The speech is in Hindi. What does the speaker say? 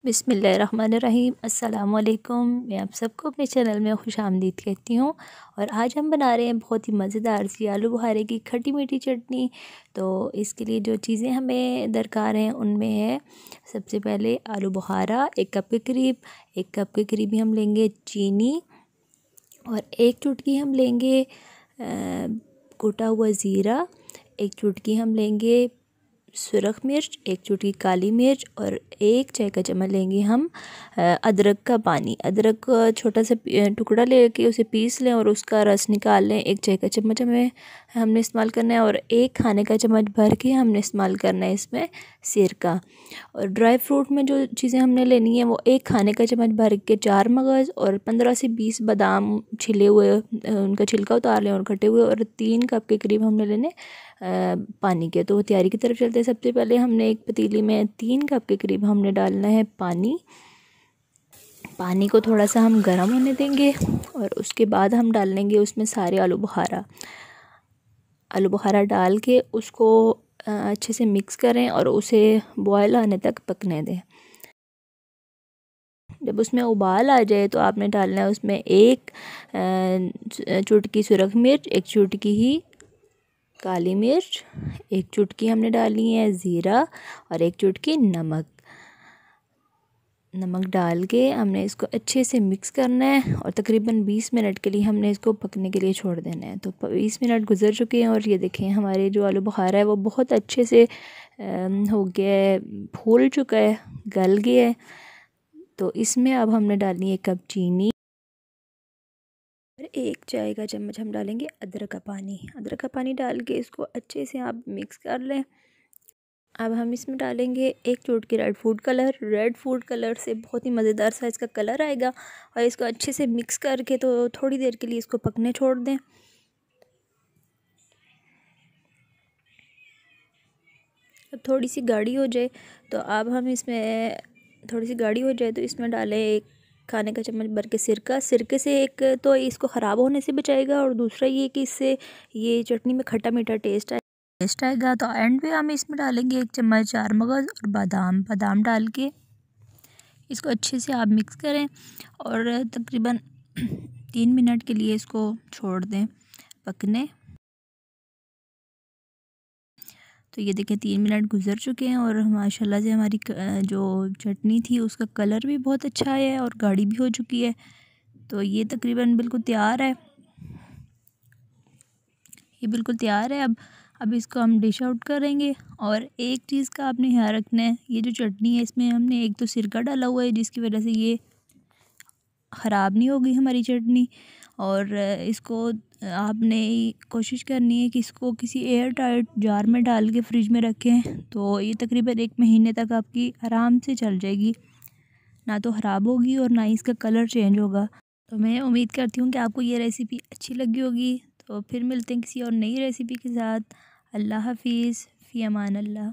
बिस्मिल्लाहिर्रहमानिर्रहीम। अस्सलाम वालेकुम। मैं आप सबको अपने चैनल में खुशामदीद कहती हूँ। और आज हम बना रहे हैं बहुत ही मज़ेदार सी आलू बुखारे की खट्टी मीठी चटनी। तो इसके लिए जो चीज़ें हमें दरकार हैं उनमें है सबसे पहले आलू बुखारा 1 कप के करीब। 1 कप के करीब ही हम लेंगे चीनी और 1 चुटकी हम लेंगे कुटा हुआ ज़ीरा। 1 चुटकी हम लेंगे सुरख मिर्च, 1 चुटकी काली मिर्च और 1 चाय का चम्मच लेंगे हम अदरक का पानी। अदरक का छोटा सा टुकड़ा लेके उसे पीस लें और उसका रस निकाल लें। 1 चाय का चम्मच हमने इस्तेमाल करना है और 1 खाने का चम्मच भर के हमने इस्तेमाल करना है इसमें सिरका। और ड्राई फ्रूट में जो चीज़ें हमने लेनी है वो 1 खाने का चम्मच भर के 4 मगज़ और 15 से 20 बादाम छिले हुए, उनका छिलका उतार लें और कटे हुए, और 3 कप के करीब हमने लेने पानी के। तो तैयारी की तरफ चलते हैं। सबसे पहले हमने एक पतीली में 3 कप के करीब हमने डालना है पानी। पानी को थोड़ा सा हम गर्म होने देंगे और उसके बाद हम डाल लेंगे उसमें सारे आलू बुखारा डाल के उसको अच्छे से मिक्स करें और उसे बॉयल आने तक पकने दें। जब उसमें उबाल आ जाए तो आपने डालना है उसमें 1 चुटकी सुरख मिर्च, 1 चुटकी ही काली मिर्च, 1 चुटकी हमने डाली है ज़ीरा और 1 चुटकी नमक डाल के हमने इसको अच्छे से मिक्स करना है और तकरीबन 20 मिनट के लिए हमने इसको पकने के लिए छोड़ देना है। तो 20 मिनट गुजर चुके हैं और ये देखें हमारे जो आलू बुखारा है वो बहुत अच्छे से हो गया है, फूल चुका है, गल गया है। तो इसमें अब हमने डालनी है 1 कप चीनी और 1 चाय का चम्मच हम डालेंगे अदरक का पानी। अदरक का पानी डाल के इसको अच्छे से आप मिक्स कर लें। अब हम इसमें डालेंगे 1 चुटकी रेड फूड कलर से बहुत ही मज़ेदार सा इसका कलर आएगा। और इसको अच्छे से मिक्स करके तो थोड़ी देर के लिए इसको पकने छोड़ दें। अब थोड़ी सी गाढ़ी हो जाए तो अब हम इसमें डालें 1 खाने का चम्मच भर के सिरका। सिरके से एक तो इसको ख़राब होने से बचाएगा और दूसरा ये कि इससे ये चटनी में खट्टा मीठा टेस्ट आएगा। तो एंड पे हम इसमें डालेंगे 1 चम्मच 4 मगज़ और बादाम डाल के इसको अच्छे से आप मिक्स करें और तकरीबन 3 मिनट के लिए इसको छोड़ दें पकने। तो ये देखें 3 मिनट गुजर चुके हैं और माशाल्लाह से हमारी जो चटनी थी उसका कलर भी बहुत अच्छा आया है और गाढ़ी भी हो चुकी है। तो ये तकरीबन बिल्कुल तैयार है, ये बिल्कुल तैयार है। अब इसको हम डिश आउट करेंगे। और एक चीज़ का आपने ध्यान रखना है, ये जो चटनी है इसमें हमने एक तो सिरका डाला हुआ है जिसकी वजह से ये ख़राब नहीं होगी हमारी चटनी। और इसको आपने कोशिश करनी है कि इसको किसी एयर टाइट जार में डाल के फ्रिज में रखें तो ये तकरीबन 1 महीने तक आपकी आराम से चल जाएगी, ना तो ख़राब होगी और ना ही इसका कलर चेंज होगा। तो मैं उम्मीद करती हूँ कि आपको ये रेसिपी अच्छी लगी होगी। तो फिर मिलते हैं किसी और नई रेसिपी के साथ। अल्लाह हाफिज़, फ़ी अमान अल्लाह।